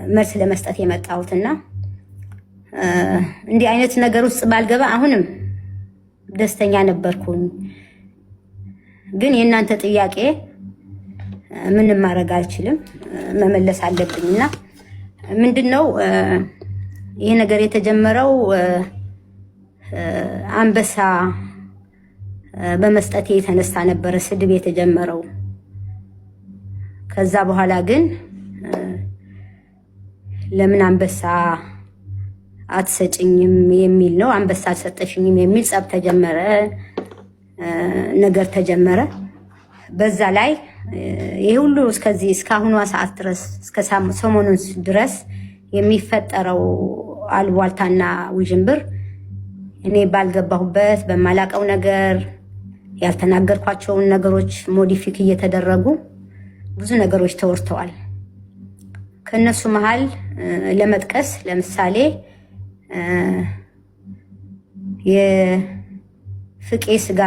መልስ ለመስጠት የመጣሁትና እንዲህ አይነት ነገር ውስጥ ባልገባ አሁንም ደስተኛ ነበርኩኝ። ግን የእናንተ ጥያቄ ምንም ማድረግ አልችልም፣ መመለስ አለብኝና ምንድነው ይሄ ነገር የተጀመረው አንበሳ በመስጠት የተነሳ ነበር ስድብ የተጀመረው። ከዛ በኋላ ግን ለምን አንበሳ አትሰጭኝም የሚል ነው፣ አንበሳ አልሰጠሽኝም የሚል ጸብ ተጀመረ፣ ነገር ተጀመረ። በዛ ላይ ይሄ ሁሉ እስካሁኗ ሰዓት ድረስ እስከ ሰሞኑን ድረስ የሚፈጠረው አልቧልታና ውዥንብር እኔ ባልገባሁበት በማላቀው ነገር ያልተናገርኳቸውን ነገሮች ሞዲፊክ እየተደረጉ ብዙ ነገሮች ተወርተዋል። ከነሱ መሃል ለመጥቀስ ለምሳሌ የፍቄ ስጋ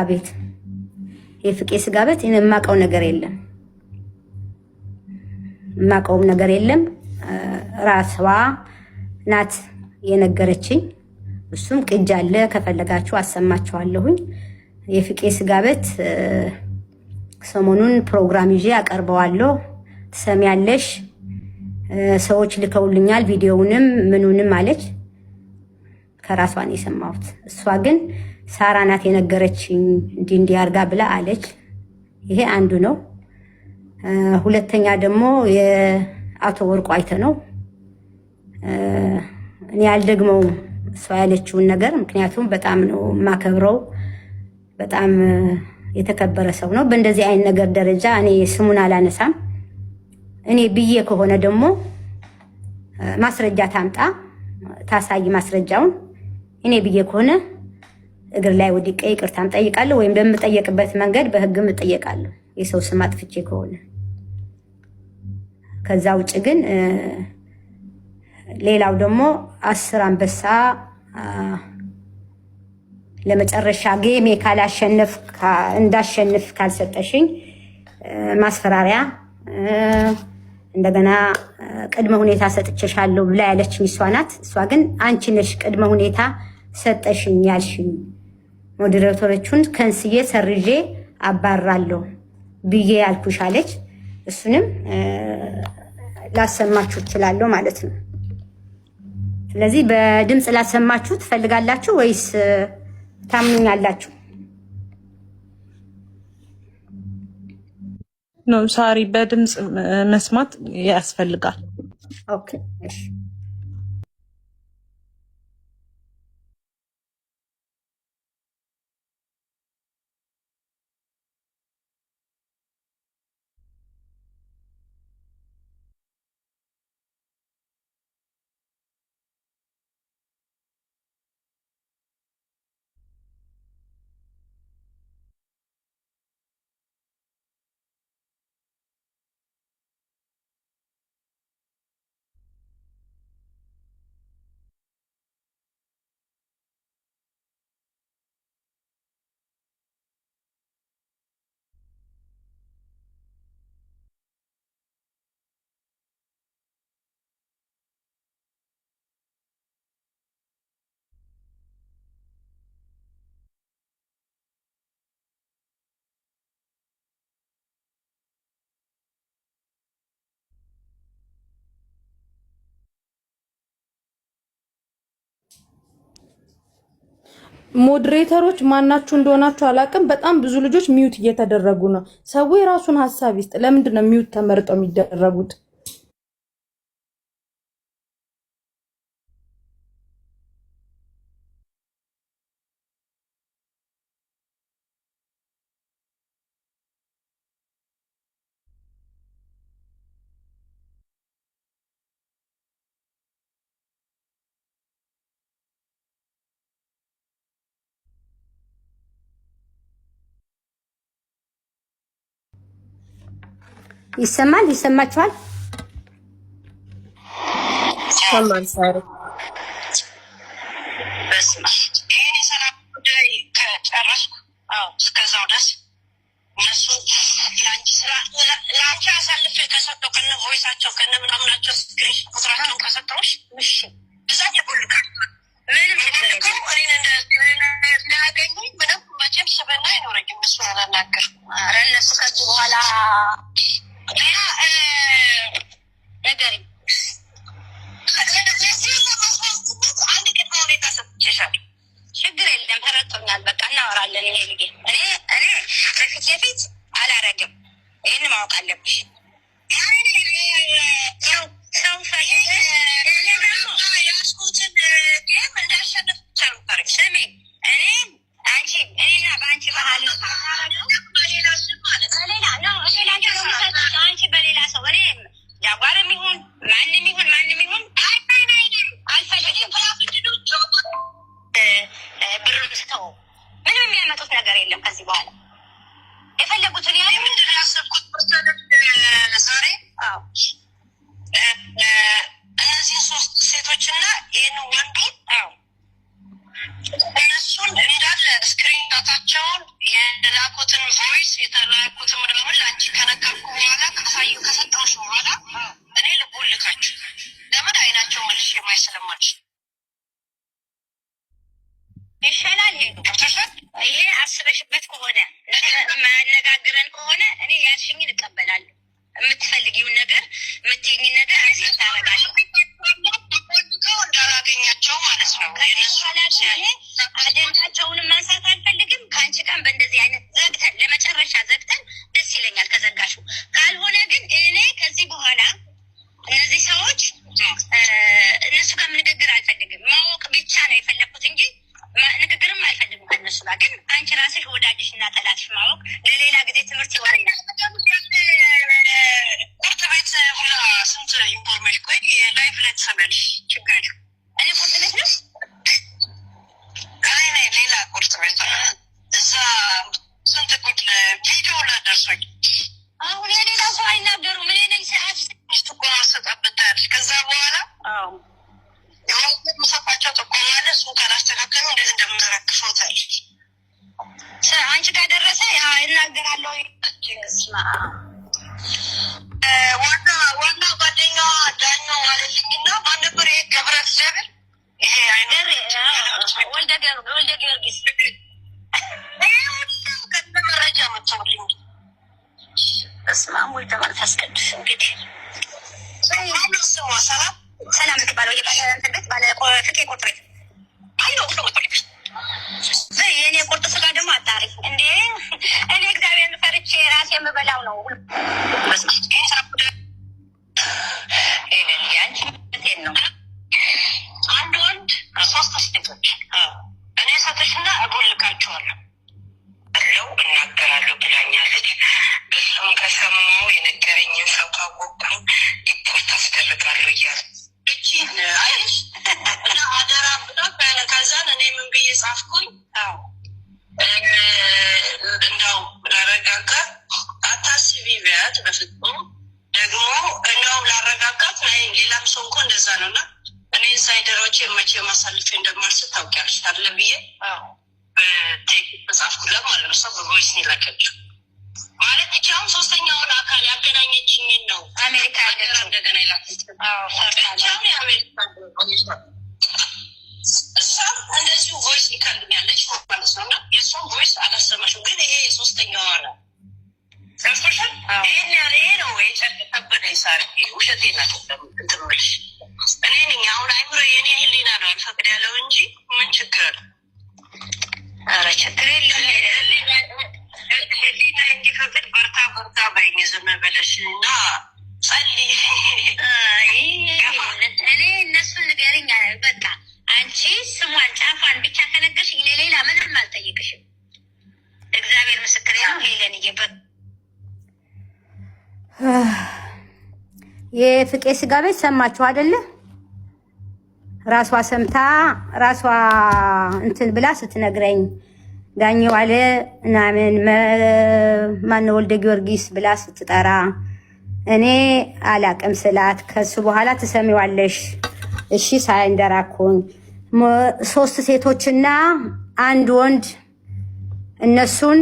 ቤት የማቀው ነገር የለም፣ የማቀውም ነገር የለም። ራስዋ ናት የነገረችኝ። እሱም ቅጅ አለ፣ ከፈለጋችሁ አሰማችኋለሁኝ። የፍቄ ስጋ ቤት ሰሞኑን ፕሮግራም ይዤ አቀርበዋለሁ፣ ትሰሚያለሽ። ሰዎች ልከውልኛል ቪዲዮውንም ምኑንም አለች። ከራሷ ነው የሰማሁት። እሷ ግን ሳራ ናት የነገረችኝ እንዲህ አርጋ ብላ አለች። ይሄ አንዱ ነው። ሁለተኛ ደግሞ የአቶ ወርቁ አይተ ነው። እኔ ያልደግመው እሷ ያለችውን ነገር፣ ምክንያቱም በጣም ነው የማከብረው፣ በጣም የተከበረ ሰው ነው። በእንደዚህ አይነት ነገር ደረጃ እኔ ስሙን አላነሳም። እኔ ብዬ ከሆነ ደግሞ ማስረጃ ታምጣ ታሳይ ማስረጃውን። እኔ ብዬ ከሆነ እግር ላይ ወድቄ ይቅርታም ጠይቃለሁ፣ ወይም በምጠየቅበት መንገድ በህግም እጠየቃለሁ የሰው ስም አጥፍቼ ከሆነ። ከዛ ውጭ ግን ሌላው ደግሞ 10 አንበሳ ለመጨረሻ ጌሜ እንዳሸንፍ ካልሰጠሽኝ ማስፈራሪያ፣ እንደገና ቅድመ ሁኔታ ሰጥቼሻለሁ ብላ ያለችኝ እሷ ናት። እሷ ግን አንቺ ነሽ ቅድመ ሁኔታ ሰጠሽኝ ያልሽኝ፣ ሞዴሬተሮቹን ከንስዬ ሰርዤ አባራለሁ ብዬ ያልኩሽ አለች። እሱንም ላሰማችሁ እችላለሁ ማለት ነው። ስለዚህ በድምጽ ላሰማችሁ ትፈልጋላችሁ ወይስ ታምኛላችሁ? ነው ሳሪ፣ በድምጽ መስማት ያስፈልጋል። ኦኬ እሺ። ሞዴሬተሮች ማናችሁ እንደሆናችሁ አላቅም። በጣም ብዙ ልጆች ሚውት እየተደረጉ ነው። ሰው የራሱን ሐሳብ ይስጥ። ለምንድን ነው ሚውት ተመርጠው የሚደረጉት? ይሰማል? ይሰማችኋል? ሰማን ሳሪ። በስመ አብ። ይሄን የሰላም ጉዳይ ከጨረስኩ እስከዛው ድረስ እነሱ ለአንቺ ስራ ለአንቺ አሳልፌ ከሰጠው ከነ ቮይሳቸው ከነ ምናምናቸው ስክሪንሾት ቁጥራቸው ሴቶችና ይህን ወንዱ እነሱን እንዳለ ስክሪንታቸውን የላኩትን ቮይስ የተላኩትን ምድመምን ለአንቺ ከነገርኩ በኋላ ካሳዩ ከሰጠውሽ በኋላ እኔ ልቦልካችሁ ለምን አይናቸው መልሽ የማይ ስለማልችል ይሻላል። ይሄ አስበሽበት ከሆነ ማነጋግረን ከሆነ እኔ ያልሽኝን እቀበላለሁ። የምትፈልጊውን ነገር የምትይኝን ነገር አክሴፕት አደርጋለሁ። እንዳላገኛቸው ማለት ነው። አጀንዳቸውንም ማንሳት አልፈልግም። ከአንቺ ጋር በእንደዚህ አይነት ዘግተን ለመጨረሻ ዘግተን ደስ ይለኛል ከዘጋሹ። ካልሆነ ግን እኔ ከዚህ በኋላ እነዚህ ሰዎች እነሱ ጋር ንግግር አልፈልግም። ማወቅ ብቻ ነው የፈለግኩት እንጂ ንግግርም አልፈልግም ከእነሱ ጋር። ግን አንቺ ራስሽ ወዳጅሽ እና ጠላትሽ ማወቅ ለሌላ ጊዜ ትምህርት ይሆናል። ቁርጥ ቤት ሁላ ስንት ኢንፎርሜሽን ቆይ ላይፍ ላይ ትሰሚያለሽ። ችግር እኔ ቁርጥ ቤት ነው አይ ሌላ ቁርጥ ቤት እዛ ስንት ቁጥ ቪዲዮ ላይ ደርሶኝ አሁን የሌላ ሰው አይናገሩም። እኔ ነኝ ሰዓት ጥቆማ ሰጣበት ታያለሽ። ከዛ በኋላ የሆነ መሰፋቸው ጥቆማ አለ። እሱን ካላስተካከሉ እንዴት እንደምንረክፈው ታያለሽ። አንቺ ጋር ደረሰ ይናገራለሁ። ስማ ዋና ጓደኛዋ ዳኛው አለልኝና ማን ነበር? ይሄ ገብረ እግዚአብሔር ይሄ አይነር ወልደ ጊዮርጊስ ከነ መረጃ መጥተውልኝ በስመ አብ ወወልድ ወመንፈስ ቅዱስ። እንግዲህ ስሟ ሰላም የምትባለው እንትን ቤት ባለ ፍቄ ቁርጥ ቤት አይ ነው የእኔ ቁርጥ ስጋ ደግሞ አጣሪ እንዴ! እኔ እግዚአብሔርን ፈርቼ ራሴ የምበላው ነው። ነው አንድ ወንድ 3 ሴቶች እኔ ሰተሽና እቦልካቸዋለሁ አለው እናገራለሁ ብላኛለች። እሱም ከሰማሁ የነገረኝን ሰው ካወቅኩኝ ሪፖርት አስደርጋለሁ እያለ እቺን አይሽ እና አደራ ብላ ከዛን እኔ ምን ብዬ ጻፍኩኝ? እንዳው ላረጋጋ አታስቢ ቢያት በፍጹም ደግሞ እናው ላረጋጋት ሌላም ሰው እንኳ እንደዛ ነው እና እኔ ሳይደሮቼ መቼ ማሳልፌ እንደማልስት ታውቂያለሽ አለ ብዬ በቴክኒክ መጻፍኩላት ማለት ነው። ሰው በቮይስ ላከችው ማለት እቻውን ሶስተኛውን አካል ያገናኘችኝን ነው አሜሪካ ያለችው እንደገና ይላክልኝ እቻውን የአሜሪካ እሷም እንደዚሁ ቮይስ ይካልኛለች ማለት ነው እና የእሷን ቮይስ አላሰማሽም ግን ይሄ የሶስተኛዋ ነው ሰምተሻል። ይሄን ያለ ነው የጨርቅ ከበደ ይሳር ውሸቴ ናቸው እንትምልሽ እኔ ነኝ አሁን አይምሮ የኔ ህሊና ነው አልፈቅድ ያለው እንጂ ምን ችግር አለ? ኧረ ችግር የለም። ህሊና እንዲፈቅድ በርታ በይኝ ዝም ብለሽ እና ጸልይ። እኔ እነሱን ንገሪኝ በቃ አንቺ ስሟን ጫፏን ብቻ ከነገርሽኝ ሌላ ምንም አልጠይቅሽም። እግዚአብሔር ምስክሬ ነው። ሄለን እየበ የፍቄ ስጋ ቤት ሰማችሁ አይደለ? ራሷ ሰምታ ራሷ እንትን ብላ ስትነግረኝ ዳኛው አለ ምናምን ማነው ወልደ ጊዮርጊስ ብላ ስትጠራ እኔ አላቅም ስላት ከሱ በኋላ ትሰሚዋለሽ እሺ ሳይንደራኩኝ 3 ሴቶችና 1 ወንድ እነሱን